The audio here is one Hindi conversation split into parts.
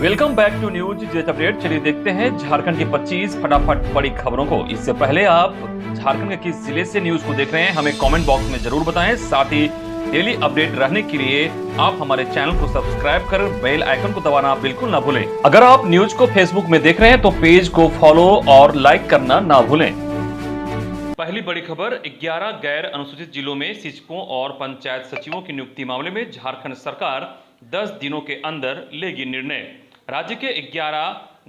Welcome back to news jet update. चलिए देखते हैं झारखंड की 25 फटाफट बड़ी खबरों को। इससे पहले आप झारखंड के किस जिले से न्यूज को देख रहे हैं हमें कमेंट बॉक्स में जरूर बताएं। साथ ही डेली अपडेट रहने के लिए आप हमारे चैनल को सब्सक्राइब कर बेल आइकन को दबाना बिल्कुल ना भूलें। अगर आप न्यूज को फेसबुक में देख रहे हैं तो पेज को फॉलो और लाइक करना ना भूलें। पहली बड़ी खबर, 11 गैर अनुसूचित जिलों में शिक्षकों और पंचायत सचिवों की नियुक्ति मामले में झारखंड सरकार 10 दिनों के अंदर लेगी निर्णय। राज्य के 11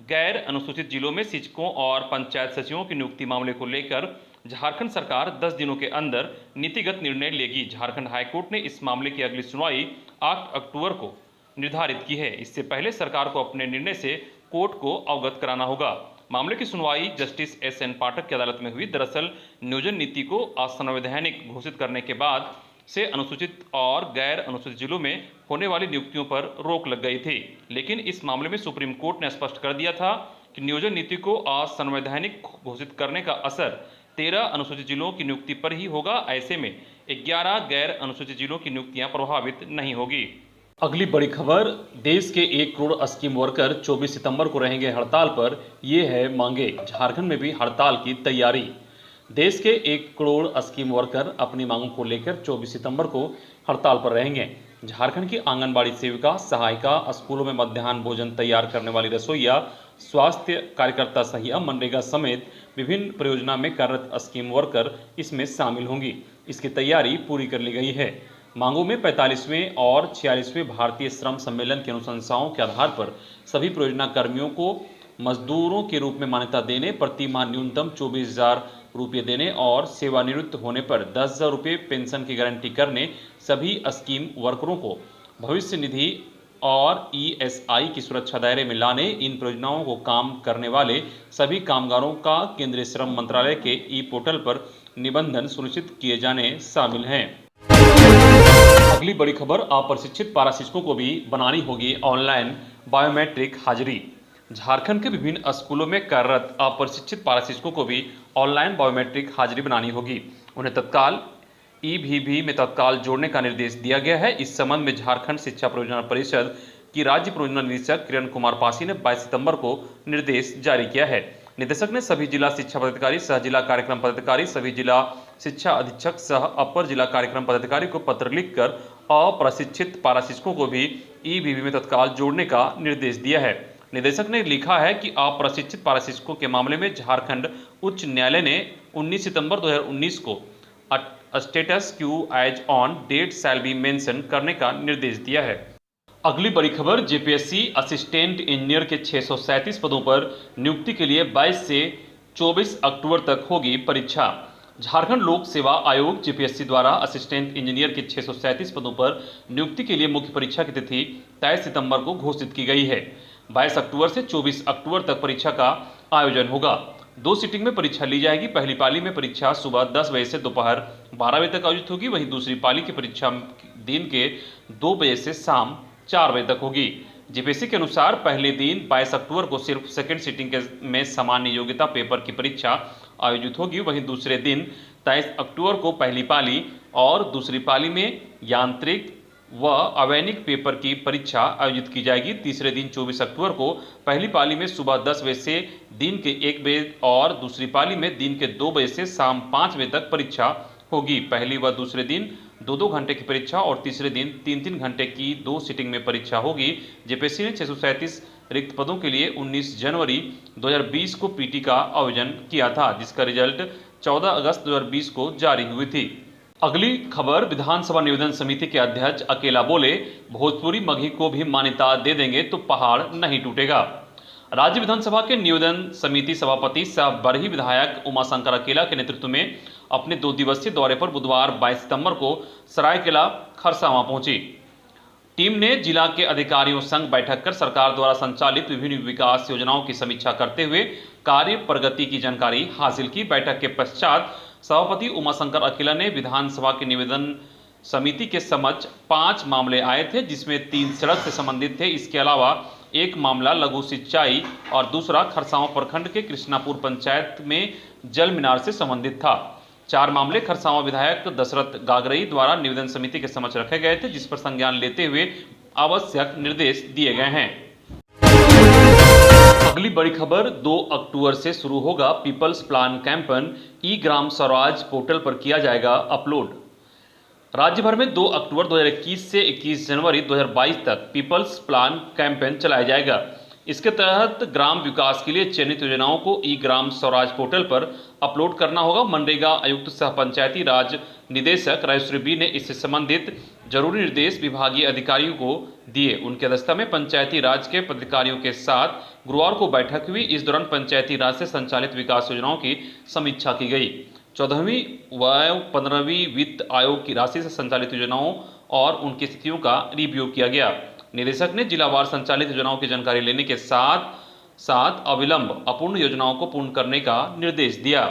गैर अनुसूचित जिलों में शिक्षकों और पंचायत सचिवों की नियुक्ति मामले को लेकर झारखंड सरकार 10 दिनों के अंदर नीतिगत निर्णय लेगी। झारखंड हाईकोर्ट ने इस मामले की अगली सुनवाई 8 अक्टूबर को निर्धारित की है। इससे पहले सरकार को अपने निर्णय से कोर्ट को अवगत कराना होगा। मामले की सुनवाई जस्टिस SN पाठक की अदालत में हुई। दरअसल नियोजन नीति को असंवैधानिक घोषित करने के बाद से अनुसूचित और गैर अनुसूचित जिलों में होने वाली नियुक्तियों पर रोक लग गई थी, लेकिन इस मामले में सुप्रीम कोर्ट ने स्पष्ट कर दिया था कि नियोजन नीति को असंवैधानिक घोषित करने का असर 13 अनुसूचित जिलों की नियुक्ति पर ही होगा। ऐसे में 11 गैर अनुसूचित जिलों की नियुक्तियां प्रभावित नहीं होगी। अगली बड़ी खबर, देश के 1 करोड़ स्कीम वर्कर 24 सितंबर को रहेंगे हड़ताल पर। ये है मांगे। झारखंड में भी हड़ताल की तैयारी। देश के 1 करोड़ स्कीम वर्कर अपनी मांगों को लेकर 24 सितंबर को हड़ताल पर रहेंगे। झारखंड की आंगनबाड़ी सेविका, सहायिका, स्कूलों में मध्याह्न भोजन तैयार करने वाली रसोइया, स्वास्थ्य कार्यकर्ता सहिया, मनरेगा समेत विभिन्न परियोजना में कार्यरत स्कीम वर्कर इसमें शामिल होंगी। इसकी तैयारी पूरी कर ली गई है। मांगों में 45वें और 46वें भारतीय श्रम सम्मेलन की अनुशंसाओं के आधार पर सभी परियोजना कर्मियों को मजदूरों के रूप में मान्यता देने, प्रति माह न्यूनतम 24,000 रुपये देने और सेवानिवृत्त होने पर 10,000 रुपये पेंशन की गारंटी करने, सभी स्कीम वर्करों को भविष्य निधि और ESI की सुरक्षा दायरे में लाने, इन परियोजनाओं को काम करने वाले सभी कामगारों का केंद्रीय श्रम मंत्रालय के पोर्टल पर निबंधन सुनिश्चित किए जाने शामिल हैं। अगली बड़ी खबर, अप्रशिक्षित पारा शिक्षकों को भी बनानी होगी ऑनलाइन बायोमेट्रिक हाजिरी। झारखंड के विभिन्न स्कूलों में कार्यरत अप्रशिक्षित पारा शिक्षकों को भी ऑनलाइन बायोमेट्रिक हाजिरी बनानी होगी। उन्हें तत्काल EBB में तत्काल जोड़ने का निर्देश दिया गया है। इस संबंध में झारखंड शिक्षा परियोजना परिषद की राज्य परियोजना निदेशक किरण कुमार पासी ने 22 सितंबर को निर्देश जारी किया है। निदेशक ने सभी जिला शिक्षा पदाधिकारी, सह जिला कार्यक्रम पदाधिकारी, सभी जिला शिक्षा अधीक्षक सह अपर जिला कार्यक्रम पदाधिकारी को पत्र लिखकर अप्रशिक्षित पारा शिक्षकों को भी EBB में तत्काल जोड़ने का निर्देश दिया है। निदेशक ने लिखा है कि अप्रशिक्षित पारा शिक्षकों के मामले में झारखंड उच्च न्यायालय ने 19 सितंबर 2019 को status quo as on date shall be mention करने का निर्देश दिया है। अगली बड़ी खबर, JPSC असिस्टेंट इंजीनियर के 637 पदों पर नियुक्ति के लिए 22 से 24 अक्टूबर तक होगी परीक्षा। झारखंड लोक सेवा आयोग JPSC द्वारा असिस्टेंट इंजीनियर के 637 पदों पर नियुक्ति के लिए मुख्य परीक्षा की तिथि 23 सितंबर को घोषित की गई है। 22 अक्टूबर से 24 अक्टूबर तक परीक्षा का आयोजन होगा। 2 सीटिंग में परीक्षा ली जाएगी। पहली पाली में परीक्षा सुबह 10 बजे से दोपहर 12 बजे तक आयोजित होगी। वहीं दूसरी पाली की परीक्षा दिन के 2 बजे से शाम 4 बजे तक होगी। JPSC के अनुसार पहले दिन 22 अक्टूबर को सिर्फ सेकेंड सीटिंग में सामान्य योग्यता पेपर की परीक्षा आयोजित होगी। वहीं दूसरे दिन 23 अक्टूबर को पहली पाली और दूसरी पाली में यांत्रिक व अवैनिक पेपर की परीक्षा आयोजित की जाएगी। तीसरे दिन 24 अक्टूबर को पहली पाली में सुबह 10 बजे से दिन के 1 बजे और दूसरी पाली में दिन के 2 बजे से शाम 5 बजे तक परीक्षा होगी। पहली व दूसरे दिन 2-2 घंटे की परीक्षा और तीसरे दिन 3-3 घंटे की 2 सीटिंग में परीक्षा होगी। JPSC ने 637 रिक्त पदों के लिए 19 जनवरी 2020 को PT का आयोजन किया था, जिसका रिजल्ट 14 अगस्त 2020 को जारी हुई थी। अगली खबर, विधानसभा नियोजन समिति के अध्यक्ष अकेला बोले, भोजपुरी मगही को भी मान्यता दे देंगे तो पहाड़ नहीं टूटेगा। राज्य विधानसभा के नियोजन समिति सभापति सह बरही विधायक उमाशंकर अकेला के नेतृत्व में अपने 2 दिवसीय दौरे पर बुधवार 22 सितंबर को सरायकेला खरसावां पहुंची। टीम ने जिला के अधिकारियों संग बैठक कर सरकार द्वारा संचालित विभिन्न विकास योजनाओं की समीक्षा करते हुए कार्य प्रगति की जानकारी हासिल की। बैठक के पश्चात सभापति उमाशंकर अकेला ने विधानसभा के निवेदन समिति के समक्ष 5 मामले आए थे, जिसमें 3 सड़क से संबंधित थे। इसके अलावा एक मामला लघु सिंचाई और दूसरा खरसावां प्रखंड के कृष्णापुर पंचायत में जल मीनार से संबंधित था। 4 मामले खरसावां विधायक दशरथ गागरई द्वारा निवेदन समिति के समक्ष रखे गए थे, जिस पर संज्ञान लेते हुए आवश्यक निर्देश दिए गए हैं। अगली बड़ी खबर, 2 अक्टूबर से शुरू होगा पीपल्स प्लान कैंपेन, ई ग्राम स्वराज पोर्टल पर किया जाएगा अपलोड। राज्य भर में 2 अक्टूबर 2021 से 21 जनवरी 2022 तक पीपल्स प्लान कैंपेन चलाया जाएगा। इसके तहत ग्राम विकास के लिए चयनित योजनाओं को ई ग्राम स्वराज पोर्टल पर अपलोड करना होगा। मनरेगा आयुक्त सह पंचायती राज निदेशक राजेश्वरी बी ने इससे संबंधित जरूरी निर्देश विभागीय अधिकारियों को दिए। उनकी अध्यक्षता में पंचायती राज के पदाधिकारियों के साथ गुरुवार को बैठक हुई। इस दौरान पंचायती राज से संचालित विकास योजनाओं की समीक्षा की गई। 14वीं व 15वीं वित्त आयोग की राशि से संचालित योजनाओं और उनकी स्थितियों का रिव्यू किया गया। निदेशक ने जिलावार संचालित योजनाओं की जानकारी लेने के साथ साथ अविलंब अपूर्ण योजनाओं को पूर्ण करने का निर्देश दिया।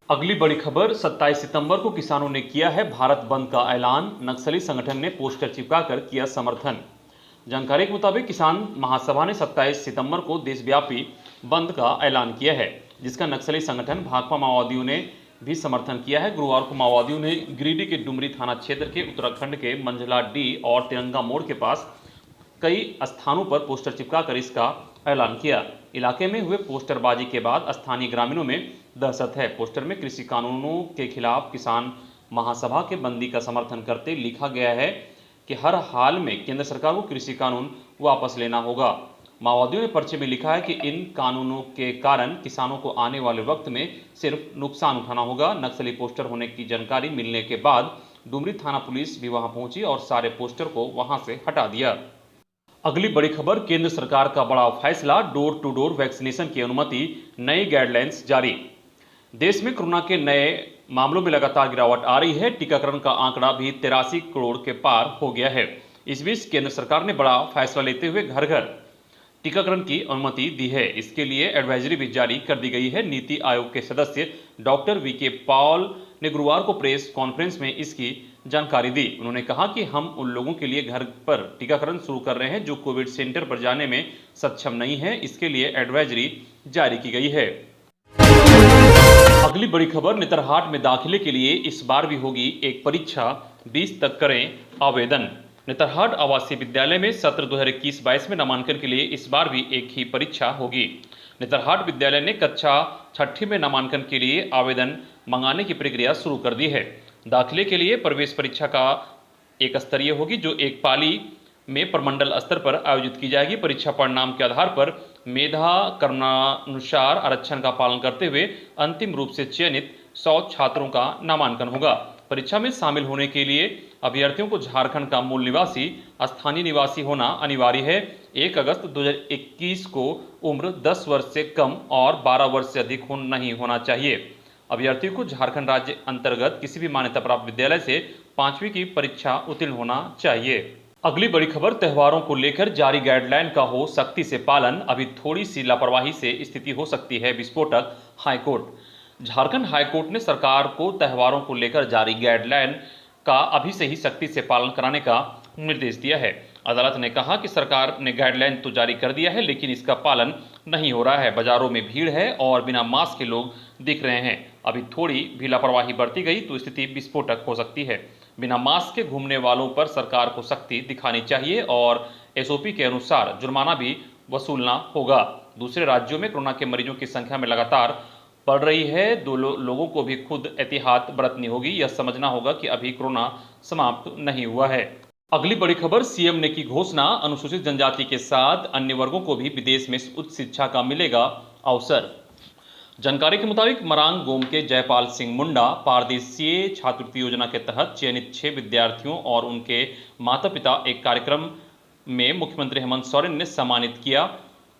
अगली बड़ी खबर, 27 सितंबर को किसानों ने किया है भारत बंद का ऐलान, नक्सली संगठन ने पोस्टर चिपकाकर किया समर्थन। जानकारी के मुताबिक किसान महासभा ने 27 सितंबर को देशव्यापी बंद का ऐलान किया है, जिसका नक्सली संगठन भाकपा माओवादियों ने भी समर्थन किया है। गुरुवार को माओवादियों ने गिरिडीह के डुमरी थाना क्षेत्र के उत्तराखंड के मंझला डी और तिरंगा मोड़ के पास कई स्थानों पर पोस्टर चिपकाकर इसका ऐलान किया। इलाके में हुए पोस्टरबाजी के बाद स्थानीय ग्रामीणों में दहशत है। पोस्टर में कृषि कानूनों के खिलाफ किसान महासभा के बंदी का समर्थन करते लिखा गया है कि हर हाल में केंद्र सरकार को कृषि कानून वापस लेना होगा। माओवादियों ने पर्चे में लिखा है कि इन कानूनों के कारण किसानों को आने वाले वक्त में सिर्फ नुकसान उठाना होगा। नक्सली पोस्टर होने की जानकारी मिलने के बाद डुमरी थाना पुलिस भी वहां पहुंची और सारे पोस्टर को वहां से हटा दिया। अगली बड़ी खबर, केंद्र सरकार का बड़ा फैसला, डोर टू डोर वैक्सीनेशन की अनुमति, नई गाइडलाइंस जारी। देश में कोरोना के नए मामलों में लगातार गिरावट आ रही है। टीकाकरण का आंकड़ा भी 83 करोड़ के पार हो गया है। इस बीच केंद्र सरकार ने बड़ा फैसला लेते हुए घर घर टीकाकरण की अनुमति दी है। इसके लिए एडवाइजरी भी जारी कर दी गई है। नीति आयोग के सदस्य डॉक्टर वीके पॉल ने गुरुवार को प्रेस कॉन्फ्रेंस में इसकी जानकारी दी। उन्होंने कहा कि हम उन लोगों के लिए घर पर टीकाकरण शुरू कर रहे हैं जो कोविड सेंटर पर जाने में सक्षम नहीं है। इसके लिए एडवाइजरी जारी की गई है। अगली बड़ी खबर, नेतरहाट में दाखिले के लिए इस बार भी होगी एक परीक्षा, 20 तक करें आवेदन। नेतरहाट आवासीय विद्यालय में सत्र 2021-22 में नामांकन के लिए इस बार भी एक ही परीक्षा होगी। नेतरहाट विद्यालय ने कक्षा 6ठी में नामांकन के लिए आवेदन मंगाने की प्रक्रिया शुरू कर दी है। दाखिले के लिए प्रवेश परीक्षा का एक स्तरीय होगी जो एक पाली में प्रमंडल स्तर पर आयोजित की जाएगी। परीक्षा परिणाम के आधार पर मेधा क्रमानुसार आरक्षण का पालन करते हुए अंतिम रूप से चयनित 100 छात्रों का नामांकन होगा। परीक्षा में शामिल होने के लिए अभ्यर्थियों को झारखंड का मूल निवासी, स्थानीय निवासी होना अनिवार्य है। 1 अगस्त 2021 को उम्र 10 वर्ष से कम और 12 वर्ष से अधिक नहीं होना चाहिए। अभ्यर्थियों को झारखंड राज्य अंतर्गत किसी भी मान्यता प्राप्त विद्यालय से 5वीं की परीक्षा उत्तीर्ण होना चाहिए। अगली बड़ी खबर, त्योहारों को लेकर जारी गाइडलाइन का हो सख्ती से पालन, अभी थोड़ी सी लापरवाही से स्थिति हो सकती है विस्फोटक। हाईकोर्ट। झारखंड हाईकोर्ट ने सरकार को त्योहारों को लेकर जारी गाइडलाइन का अभी से ही सख्ती से पालन कराने का निर्देश दिया है। अदालत ने कहा कि सरकार ने गाइडलाइन तो जारी कर दिया है लेकिन इसका पालन नहीं हो रहा है। बाजारों में भीड़ है और बिना मास्क के लोग दिख रहे हैं। अभी थोड़ी भी लापरवाही बरती गई तो स्थिति विस्फोटक हो सकती है। बिना मास्क के घूमने वालों पर सरकार को सख्ती दिखानी चाहिए और एसओपी के अनुसार जुर्माना भी वसूलना होगा। दूसरे राज्यों में कोरोना के मरीजों की संख्या में लगातार बढ़ रही है। लोगों को भी खुद एहतियात बरतनी होगी। यह समझना होगा कि अभी कोरोना समाप्त नहीं हुआ है। अगली बड़ी खबर, सीएम ने की घोषणा, अनुसूचित जनजाति के साथ अन्य वर्गों को भी विदेश में उच्च शिक्षा का मिलेगा अवसर। जानकारी के मुताबिक मरांग गोम के जयपाल सिंह मुंडा पारदेशीय छात्रवृत्ति योजना के तहत चयनित 6 विद्यार्थियों और उनके माता पिता एक कार्यक्रम में मुख्यमंत्री हेमंत सोरेन ने सम्मानित किया।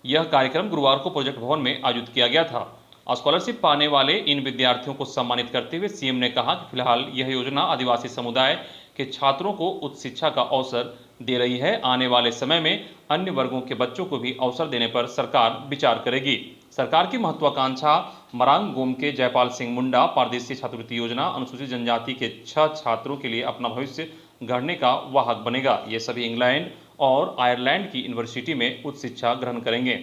यह कार्यक्रम गुरुवार को प्रोजेक्ट भवन में आयोजित किया गया था। स्कॉलरशिप पाने वाले इन विद्यार्थियों को सम्मानित करते हुए सीएम ने कहा कि फिलहाल यह योजना आदिवासी समुदाय के छात्रों को उच्च शिक्षा का अवसर दे रही है। आने वाले समय में अन्य वर्गों के बच्चों को भी अवसर देने पर सरकार विचार करेगी। सरकार की महत्वाकांक्षा मरांग गोम के जयपाल सिंह मुंडा पारदेशीय छात्रवृत्ति योजना अनुसूचित जनजाति के 6 छात्रों के लिए अपना भविष्य गढ़ने का वाहक बनेगा। ये सभी इंग्लैंड और आयरलैंड की यूनिवर्सिटी में उच्च शिक्षा ग्रहण करेंगे।